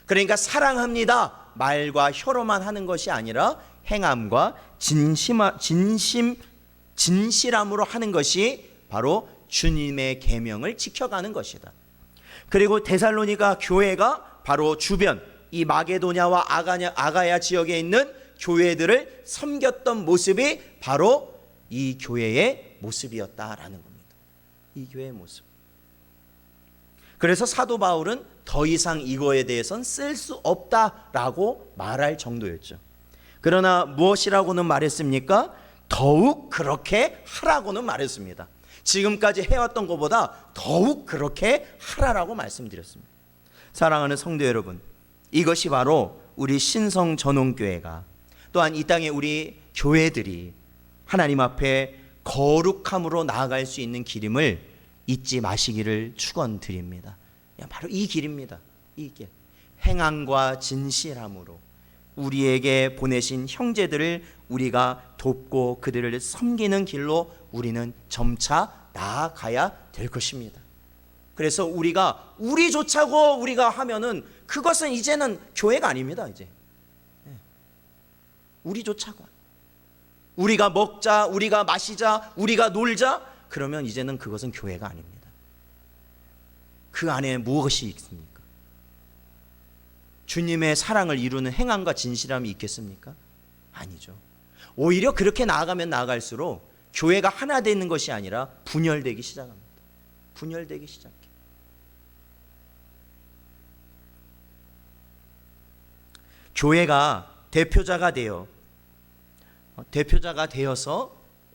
그러니까 사랑합니다 말과 혀로만 하는 것이 아니라 행함과 진실함으로 하는 것이 바로 주님의 계명을 지켜가는 것이다. 그리고 데살로니가 교회가 바로 주변 이 마게도냐와 아가야 지역에 있는 교회들을 섬겼던 모습이 바로 이 교회의 모습이었다라는 겁니다. 이 교회의 모습. 그래서 사도 바울은 더 이상 이거에 대해서는 쓸 수 없다라고 말할 정도였죠. 그러나 무엇이라고는 말했습니까? 더욱 그렇게 하라고는 말했습니다. 지금까지 해왔던 것보다 더욱 그렇게 하라라고 말씀드렸습니다. 사랑하는 성도 여러분, 이것이 바로 우리 신성전원교회가, 또한 이 땅의 우리 교회들이 하나님 앞에 거룩함으로 나아갈 수 있는 길임을 잊지 마시기를 축원드립니다. 바로 이 길입니다. 이 길. 행함과 진실함으로 우리에게 보내신 형제들을 우리가 돕고 그들을 섬기는 길로 우리는 점차 나아가야 될 것입니다. 그래서 우리 좋자고 우리가 하면은 그것은 이제는 교회가 아닙니다. 이제 우리 좋자고. 우리가 먹자, 우리가 마시자, 우리가 놀자, 그러면 이제는 그것은 교회가 아닙니다. 그 안에 무엇이 있습니까? 주님의 사랑을 이루는 행함과 진실함이 있겠습니까? 아니죠. 오히려 그렇게 나아가면 나아갈수록 교회가 하나 되는 것이 아니라 분열되기 시작합니다. 분열되기 시작해. 교회가 대표자가 되어서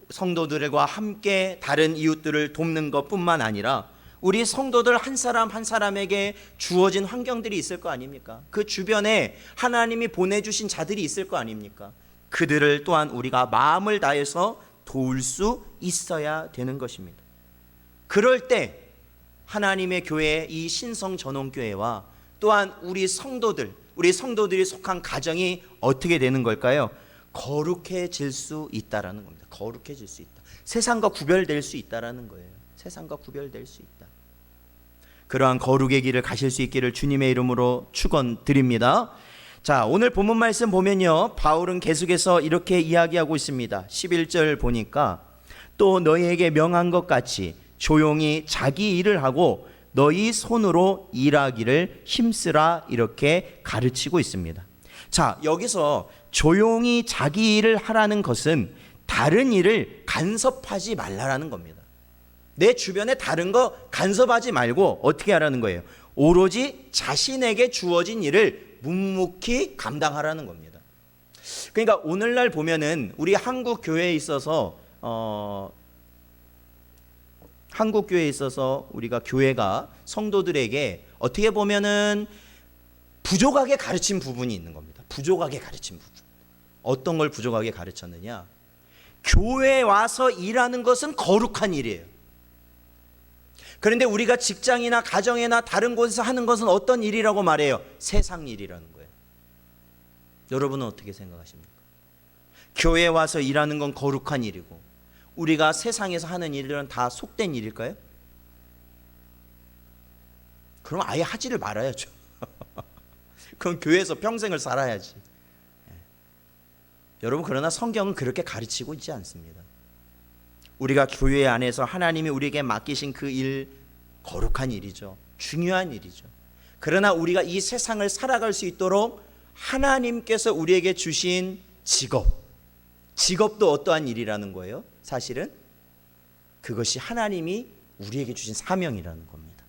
성도들과 함께 다른 이웃들을 돕는 것뿐만 아니라 우리 성도들 한 사람 한 사람에게 주어진 환경들이 있을 거 아닙니까? 그 주변에 하나님이 보내주신 자들이 있을 거 아닙니까? 그들을 또한 우리가 마음을 다해서 도울 수 있어야 되는 것입니다. 그럴 때 하나님의 교회, 이 신성전원교회와 또한 우리 성도들이 속한 가정이 어떻게 되는 걸까요? 거룩해질 수 있다라는 겁니다. 거룩해질 수 있다. 세상과 구별될 수 있다라는 거예요. 세상과 구별될 수 있다. 그러한 거룩의 길을 가실 수 있기를 주님의 이름으로 축원드립니다. 자, 오늘 본문 말씀 보면요, 바울은 계속해서 이렇게 이야기하고 있습니다. 11절 보니까 또 너희에게 명한 것 같이 조용히 자기 일을 하고 너희 손으로 일하기를 힘쓰라, 이렇게 가르치고 있습니다. 자, 여기서 조용히 자기 일을 하라는 것은 다른 일을 간섭하지 말라라는 겁니다. 내 주변에 다른 거 간섭하지 말고 어떻게 하라는 거예요? 오로지 자신에게 주어진 일을 묵묵히 감당하라는 겁니다. 그러니까 오늘날 보면은 우리 한국 교회에 있어서 우리가 교회가 성도들에게 어떻게 보면은 부족하게 가르친 부분이 있는 겁니다. 부족하게 가르친 부분. 어떤 걸 부족하게 가르쳤느냐? 교회에 와서 일하는 것은 거룩한 일이에요. 그런데 우리가 직장이나 가정이나 다른 곳에서 하는 것은 어떤 일이라고 말해요? 세상 일이라는 거예요. 여러분은 어떻게 생각하십니까? 교회에 와서 일하는 건 거룩한 일이고 우리가 세상에서 하는 일들은 다 속된 일일까요? 그럼 아예 하지를 말아야죠. 그럼 교회에서 평생을 살아야지. 여러분, 그러나 성경은 그렇게 가르치고 있지 않습니다. 우리가 교회 안에서 하나님이 우리에게 맡기신 그 일, 거룩한 일이죠. 중요한 일이죠. 그러나 우리가 이 세상을 살아갈 수 있도록 하나님께서 우리에게 주신 직업도 어떠한 일이라는 거예요? 사실은 그것이 하나님이 우리에게 주신 사명이라는 겁니다.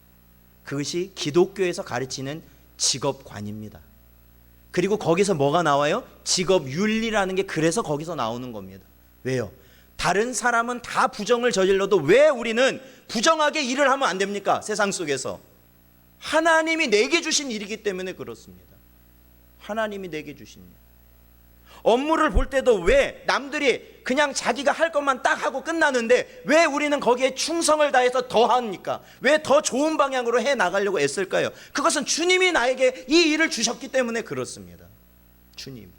그것이 기독교에서 가르치는 직업관입니다. 그리고 거기서 뭐가 나와요? 직업윤리라는 게 그래서 거기서 나오는 겁니다. 왜요? 다른 사람은 다 부정을 저질러도 왜 우리는 부정하게 일을 하면 안 됩니까? 세상 속에서 하나님이 내게 주신 일이기 때문에 그렇습니다. 하나님이 내게 주신 일. 업무를 볼 때도 왜 남들이 그냥 자기가 할 것만 딱 하고 끝나는데 왜 우리는 거기에 충성을 다해서 더 합니까? 왜 더 좋은 방향으로 해 나가려고 애쓸까요? 그것은 주님이 나에게 이 일을 주셨기 때문에 그렇습니다. 주님.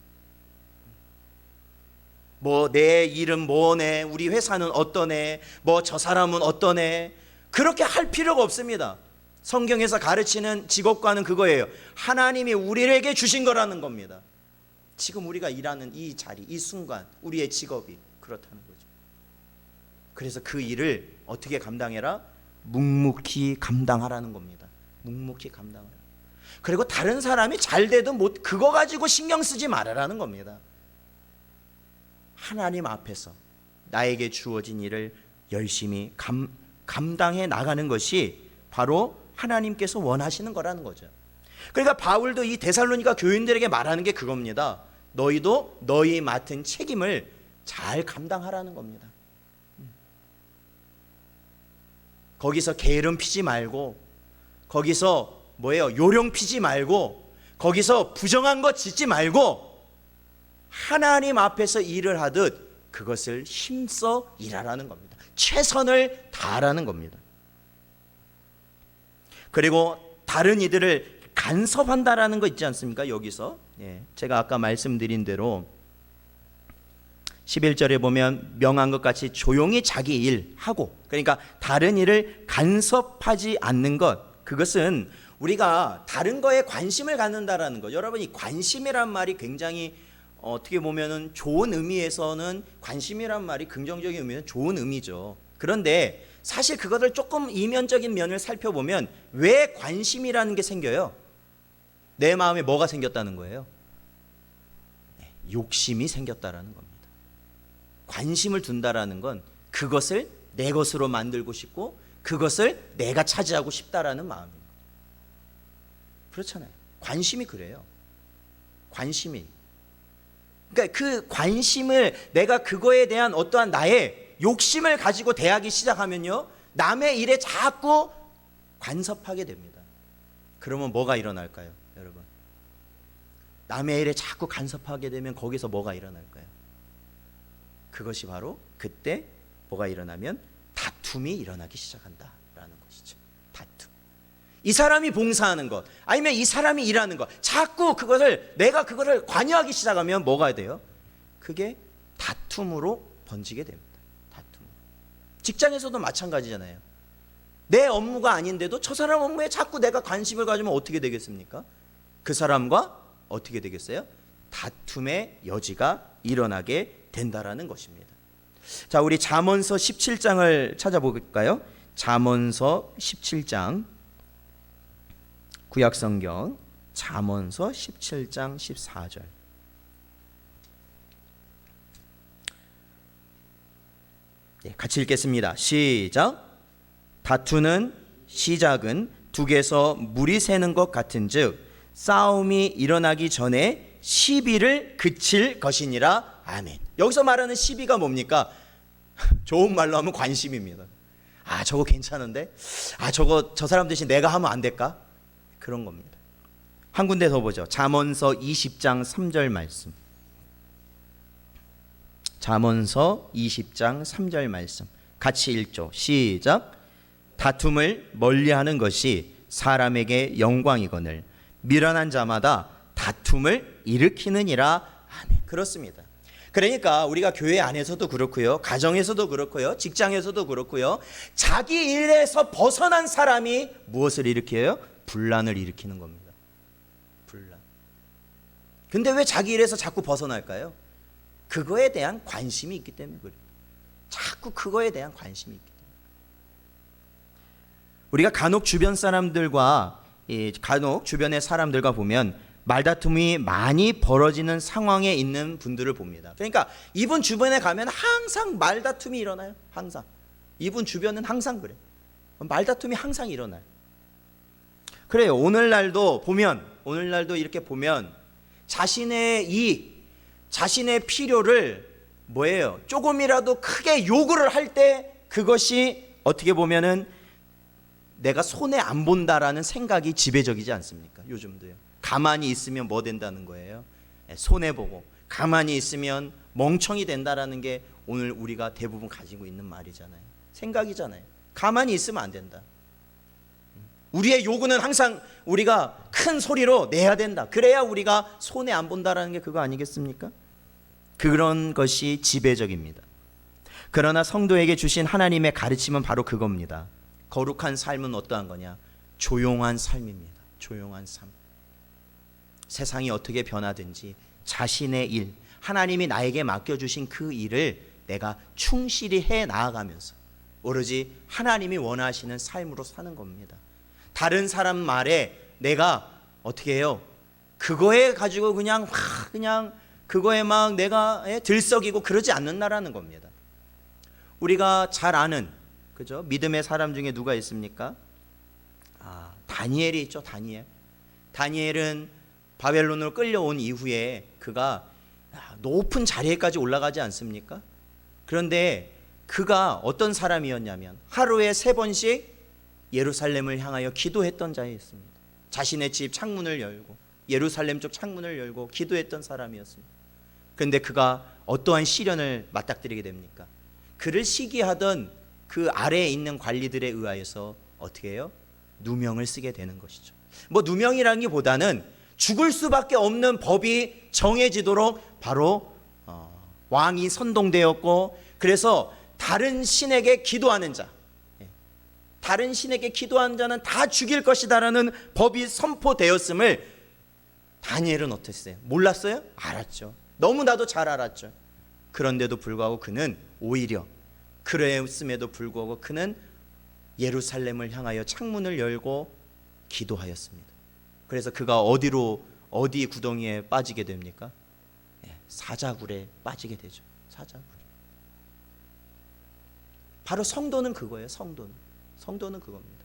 뭐 내 일은 뭐네, 우리 회사는 어떠네, 뭐 저 사람은 어떠네, 그렇게 할 필요가 없습니다. 성경에서 가르치는 직업관은 그거예요. 하나님이 우리에게 주신 거라는 겁니다. 지금 우리가 일하는 이 자리, 이 순간 우리의 직업이 그렇다는 거죠. 그래서 그 일을 어떻게 감당해라? 묵묵히 감당하라는 겁니다. 묵묵히 감당하라. 그리고 다른 사람이 잘 되든 못, 그거 가지고 신경 쓰지 말아라는 겁니다. 하나님 앞에서 나에게 주어진 일을 열심히 감당해 나가는 것이 바로 하나님께서 원하시는 거라는 거죠. 그러니까 바울도 이 데살로니가 교인들에게 말하는 게 그겁니다. 너희도 너희 맡은 책임을 잘 감당하라는 겁니다. 거기서 게으름 피지 말고, 거기서 요령 피지 말고, 거기서 부정한 것 짓지 말고 하나님 앞에서 일을 하듯 그것을 힘써 일하라는 겁니다. 최선을 다하라는 겁니다. 그리고 다른 이들을 간섭한다라는 거 있지 않습니까? 여기서 제가 아까 말씀드린 대로 11절에 보면 명한 것 같이 조용히 자기 일 하고, 그러니까 다른 일을 간섭하지 않는 것, 그것은 우리가 다른 거에 관심을 갖는다라는 거. 여러분, 이 관심이란 말이 굉장히 어떻게 보면은 좋은 의미에서는 관심이란 말이 긍정적인 의미는 좋은 의미죠. 그런데 사실 그것을 조금 이면적인 면을 살펴보면 왜 관심이라는 게 생겨요? 내 마음에 뭐가 생겼다는 거예요? 욕심이 생겼다라는 겁니다. 관심을 둔다라는 건 그것을 내 것으로 만들고 싶고 그것을 내가 차지하고 싶다라는 마음입니다. 그렇잖아요. 관심이 그래요. 관심이. 그러니까 그 관심을 내가 그거에 대한 어떠한 나의 욕심을 가지고 대하기 시작하면요, 남의 일에 자꾸 간섭하게 됩니다. 그러면 뭐가 일어날까요, 여러분? 남의 일에 자꾸 간섭하게 되면 거기서 뭐가 일어날까요? 그것이 바로 그때 뭐가 일어나면 다툼이 일어나기 시작한다라는 것이죠. 다툼. 이 사람이 봉사하는 것, 아니면 이 사람이 일하는 것, 자꾸 내가 그것을 관여하기 시작하면 뭐가 돼요? 그게 다툼으로 번지게 됩니다. 다툼. 직장에서도 마찬가지잖아요. 내 업무가 아닌데도 저 사람 업무에 자꾸 내가 관심을 가지면 어떻게 되겠습니까? 그 사람과 어떻게 되겠어요? 다툼의 여지가 일어나게 된다라는 것입니다. 자, 우리 잠언서 17장을 찾아볼까요? 잠언서 17장, 구약성경 잠언서 17장 14절. 네, 같이 읽겠습니다. 시작. 다투는 시작은 둑에서 물이 새는 것 같은즉 싸움이 일어나기 전에 시비를 그칠 것이니라. 아멘. 여기서 말하는 시비가 뭡니까? 좋은 말로 하면 관심입니다. 아, 저거 괜찮은데? 아, 저 사람 대신 내가 하면 안 될까? 그런 겁니다. 한 군데 더 보죠. 잠언서 20장 3절 말씀. 잠언서 20장 3절 말씀. 같이 읽죠. 시작. 다툼을 멀리하는 것이 사람에게 영광이거늘 미련한 자마다 다툼을 일으키느니라. 아멘. 그렇습니다. 그러니까 우리가 교회 안에서도 그렇고요, 가정에서도 그렇고요, 직장에서도 그렇고요, 자기 일에서 벗어난 사람이 무엇을 일으켜요? 분란을 일으키는 겁니다. 분란. 근데 왜 자기 일에서 자꾸 벗어날까요? 그거에 대한 관심이 있기 때문에 그래요. 자꾸 그거에 대한 관심이 있기 때문에. 우리가 간혹 주변 사람들과 간혹 주변의 사람들과 보면 말다툼이 많이 벌어지는 상황에 있는 분들을 봅니다. 그러니까 이분 주변에 가면 항상 말다툼이 일어나요. 항상. 이분 주변은 항상 그래. 말다툼이 항상 일어나요. 그래요. 오늘날도 이렇게 보면 자신의 필요를 뭐예요? 조금이라도 크게 요구를 할 때 그것이 어떻게 보면은 내가 손해 안 본다라는 생각이 지배적이지 않습니까? 요즘도요. 가만히 있으면 뭐 된다는 거예요? 손해보고 가만히 있으면 멍청이 된다라는 게 오늘 우리가 대부분 가지고 있는 말이잖아요. 생각이잖아요. 가만히 있으면 안 된다. 우리의 요구는 항상 우리가 큰 소리로 내야 된다. 그래야 우리가 손해 안 본다라는 게 그거 아니겠습니까? 그런 것이 지배적입니다. 그러나 성도에게 주신 하나님의 가르침은 바로 그겁니다. 거룩한 삶은 어떠한 거냐? 조용한 삶입니다. 조용한 삶. 세상이 어떻게 변하든지 자신의 일, 하나님이 나에게 맡겨주신 그 일을 내가 충실히 해 나아가면서 오로지 하나님이 원하시는 삶으로 사는 겁니다. 다른 사람 말에 내가 어떻게 해요? 그거에 가지고 그냥 그거에 막 내가 들썩이고 그러지 않는다라는 겁니다. 우리가 잘 아는 그죠? 믿음의 사람 중에 누가 있습니까? 다니엘이 있죠. 다니엘은 바벨론으로 끌려온 이후에 그가 높은 자리에까지 올라가지 않습니까? 그런데 그가 어떤 사람이었냐면 하루에 3번씩 예루살렘을 향하여 기도했던 자였습니다. 자신의 집 창문을 열고 예루살렘 쪽 창문을 열고 기도했던 사람이었습니다. 그런데 그가 어떠한 시련을 맞닥뜨리게 됩니까? 그를 시기하던 그 아래에 있는 관리들에 의하여서 어떻게 해요? 누명을 쓰게 되는 것이죠. 뭐 누명이라는 게 보다는 죽을 수밖에 없는 법이 정해지도록 바로 왕이 선동되었고, 그래서 다른 신에게 기도하는 자는 다 죽일 것이다라는 법이 선포되었음을 다니엘은 어땠어요? 몰랐어요? 알았죠. 너무나도 잘 알았죠. 그런데도 불구하고 그는 오히려 그랬음에도 불구하고 그는 예루살렘을 향하여 창문을 열고 기도하였습니다. 그래서 그가 어디 구덩이에 빠지게 됩니까? 사자굴에 빠지게 되죠. 사자굴. 바로 성도는 그거예요. 성도는 그겁니다.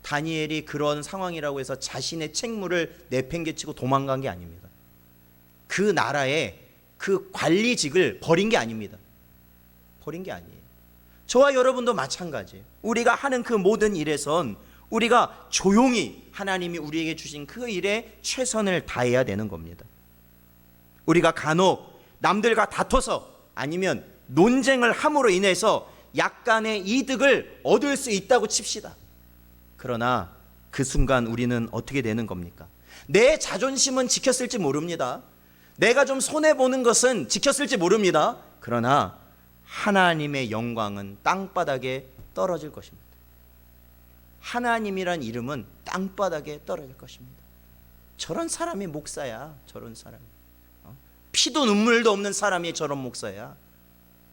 다니엘이 그런 상황이라고 해서 자신의 책무를 내팽개치고 도망간 게 아닙니다. 그 나라의 그 관리직을 버린 게 아닙니다. 버린 게 아니에요. 저와 여러분도 마찬가지예요. 우리가 하는 그 모든 일에선 우리가 조용히 하나님이 우리에게 주신 그 일에 최선을 다해야 되는 겁니다. 우리가 간혹 남들과 다퉈서 아니면 논쟁을 함으로 인해서 약간의 이득을 얻을 수 있다고 칩시다. 그러나 그 순간 우리는 어떻게 되는 겁니까? 내 자존심은 지켰을지 모릅니다. 내가 좀 손해보는 것은 지켰을지 모릅니다. 그러나 하나님의 영광은 땅바닥에 떨어질 것입니다. 하나님이란 이름은 땅바닥에 떨어질 것입니다. 저런 사람이 목사야. 저런 사람이 피도 눈물도 없는 사람이 저런 목사야.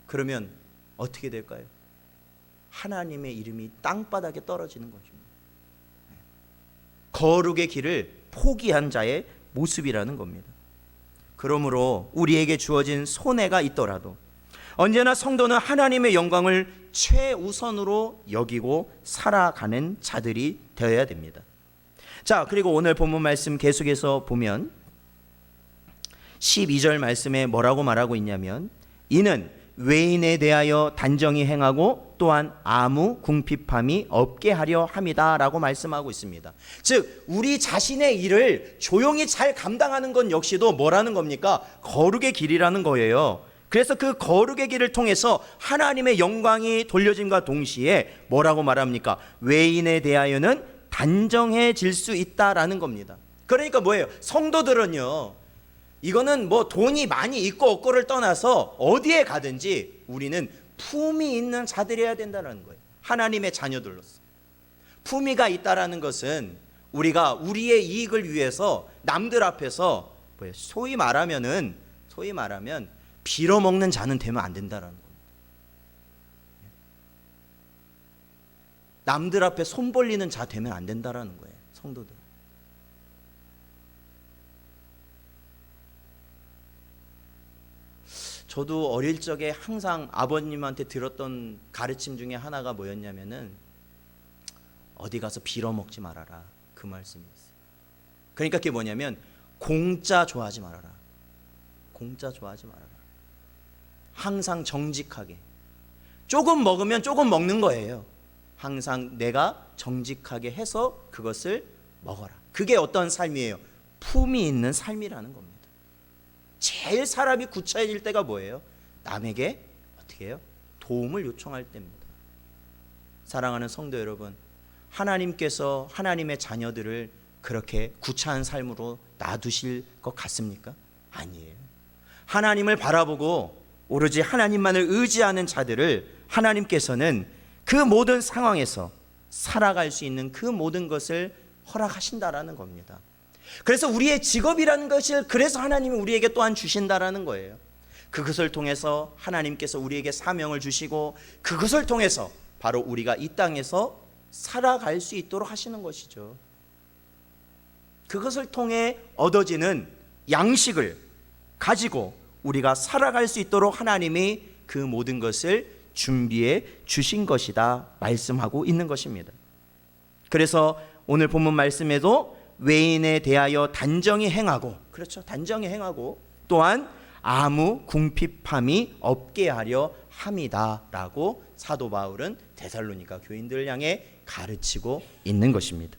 그러면 어떻게 될까요? 하나님의 이름이 땅바닥에 떨어지는 것입니다. 거룩의 길을 포기한 자의 모습이라는 겁니다. 그러므로 우리에게 주어진 손해가 있더라도 언제나 성도는 하나님의 영광을 최우선으로 여기고 살아가는 자들이 되어야 됩니다. 자, 그리고 오늘 본문 말씀 계속해서 보면 12절 말씀에 뭐라고 말하고 있냐면 이는 외인에 대하여 단정히 행하고 또한 아무 궁핍함이 없게 하려 함이다 라고 말씀하고 있습니다. 즉 우리 자신의 일을 조용히 잘 감당하는 건 역시도 뭐라는 겁니까? 거룩의 길이라는 거예요. 그래서 그 거룩의 길을 통해서 하나님의 영광이 돌려짐과 동시에 뭐라고 말합니까? 외인에 대하여는 단정해질 수 있다라는 겁니다. 그러니까 뭐예요? 성도들은요, 이거는 뭐 돈이 많이 있고 없고를 떠나서 어디에 가든지 우리는 품위 있는 자들이어야 된다는 거예요. 하나님의 자녀들로서. 품위가 있다라는 것은 우리가 우리의 이익을 위해서 남들 앞에서 소위 말하면 빌어먹는 자는 되면 안 된다라는 겁니다. 남들 앞에 손 벌리는 자 되면 안 된다라는 거예요. 성도들. 저도 어릴 적에 항상 아버님한테 들었던 가르침 중에 하나가 뭐였냐면은 어디 가서 빌어먹지 말아라, 그 말씀이었어요. 그러니까 그게 뭐냐면 공짜 좋아하지 말아라. 공짜 좋아하지 말아라. 항상 정직하게. 조금 먹으면 조금 먹는 거예요. 항상 내가 정직하게 해서 그것을 먹어라. 그게 어떤 삶이에요? 품이 있는 삶이라는 겁니다. 제일 사람이 구차해질 때가 뭐예요? 남에게 어떻게 해요? 도움을 요청할 때입니다. 사랑하는 성도 여러분, 하나님께서 하나님의 자녀들을 그렇게 구차한 삶으로 놔두실 것 같습니까? 아니에요. 하나님을 바라보고 오로지 하나님만을 의지하는 자들을 하나님께서는 그 모든 상황에서 살아갈 수 있는 그 모든 것을 허락하신다라는 겁니다. 그래서 우리의 직업이라는 것을 그래서 하나님이 우리에게 또한 주신다라는 거예요. 그것을 통해서 하나님께서 우리에게 사명을 주시고 그것을 통해서 바로 우리가 이 땅에서 살아갈 수 있도록 하시는 것이죠. 그것을 통해 얻어지는 양식을 가지고 우리가 살아갈 수 있도록 하나님이 그 모든 것을 준비해 주신 것이다 말씀하고 있는 것입니다. 그래서 오늘 본문 말씀에도 외인에 대하여 단정히 행하고, 그렇죠, 단정히 행하고 또한 아무 궁핍함이 없게 하려 함이다 라고 사도 바울은 데살로니가 교인들을 향해 가르치고 있는 것입니다.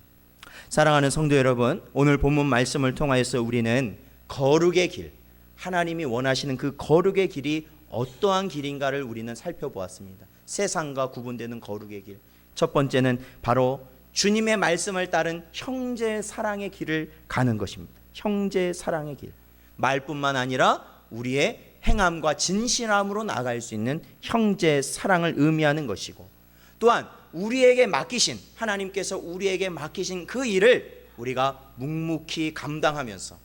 사랑하는 성도 여러분, 오늘 본문 말씀을 통하여서 우리는 거룩의 길, 하나님이 원하시는 그 거룩의 길이 어떠한 길인가를 우리는 살펴보았습니다. 세상과 구분되는 거룩의 길, 첫 번째는 바로 주님의 말씀을 따른 형제 사랑의 길을 가는 것입니다. 형제 사랑의 길, 말뿐만 아니라 우리의 행함과 진실함으로 나아갈 수 있는 형제 사랑을 의미하는 것이고, 또한 우리에게 맡기신, 하나님께서 우리에게 맡기신 그 일을 우리가 묵묵히 감당하면서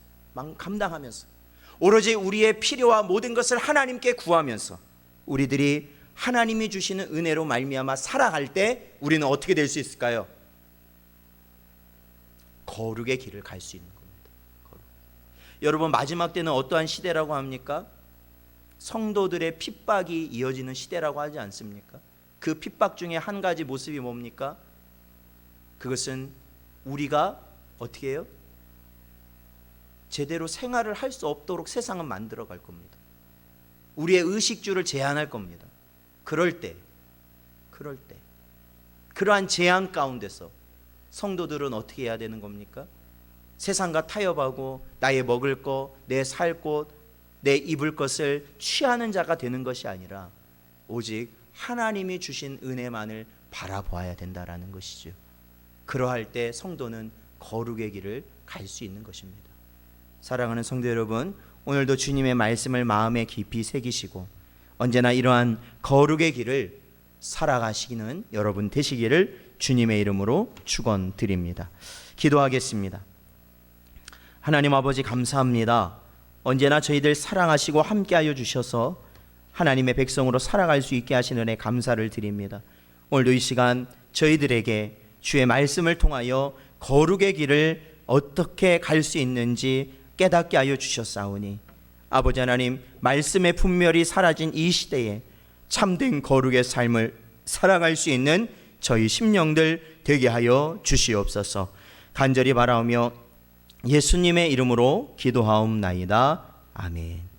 오로지 우리의 필요와 모든 것을 하나님께 구하면서 우리들이 하나님이 주시는 은혜로 말미암아 살아갈 때 우리는 어떻게 될 수 있을까요? 거룩의 길을 갈 수 있는 겁니다. 거룩. 여러분, 마지막 때는 어떠한 시대라고 합니까? 성도들의 핍박이 이어지는 시대라고 하지 않습니까? 그 핍박 중에 한 가지 모습이 뭡니까? 그것은 우리가 어떻게 해요? 제대로 생활을 할 수 없도록 세상은 만들어 갈 겁니다. 우리의 의식주를 제한할 겁니다. 그럴 때 그러한 제한 가운데서 성도들은 어떻게 해야 되는 겁니까? 세상과 타협하고 나의 먹을 것, 내 살 곳, 내 입을 것을 취하는 자가 되는 것이 아니라 오직 하나님이 주신 은혜만을 바라보아야 된다라는 것이죠. 그러할 때 성도는 거룩의 길을 갈 수 있는 것입니다. 사랑하는 성도 여러분, 오늘도 주님의 말씀을 마음에 깊이 새기시고 언제나 이러한 거룩의 길을 살아가시는 여러분 되시기를 주님의 이름으로 축원드립니다. 기도하겠습니다. 하나님 아버지, 감사합니다. 언제나 저희들 사랑하시고 함께하여 주셔서 하나님의 백성으로 살아갈 수 있게 하시는 은혜 감사를 드립니다. 오늘도 이 시간 저희들에게 주의 말씀을 통하여 거룩의 길을 어떻게 갈 수 있는지 깨닫게 하여 주셨사오니 아버지 하나님, 말씀의 분별이 사라진 이 시대에 참된 거룩의 삶을 살아갈 수 있는 저희 심령들 되게 하여 주시옵소서. 간절히 바라오며 예수님의 이름으로 기도하옵나이다. 아멘.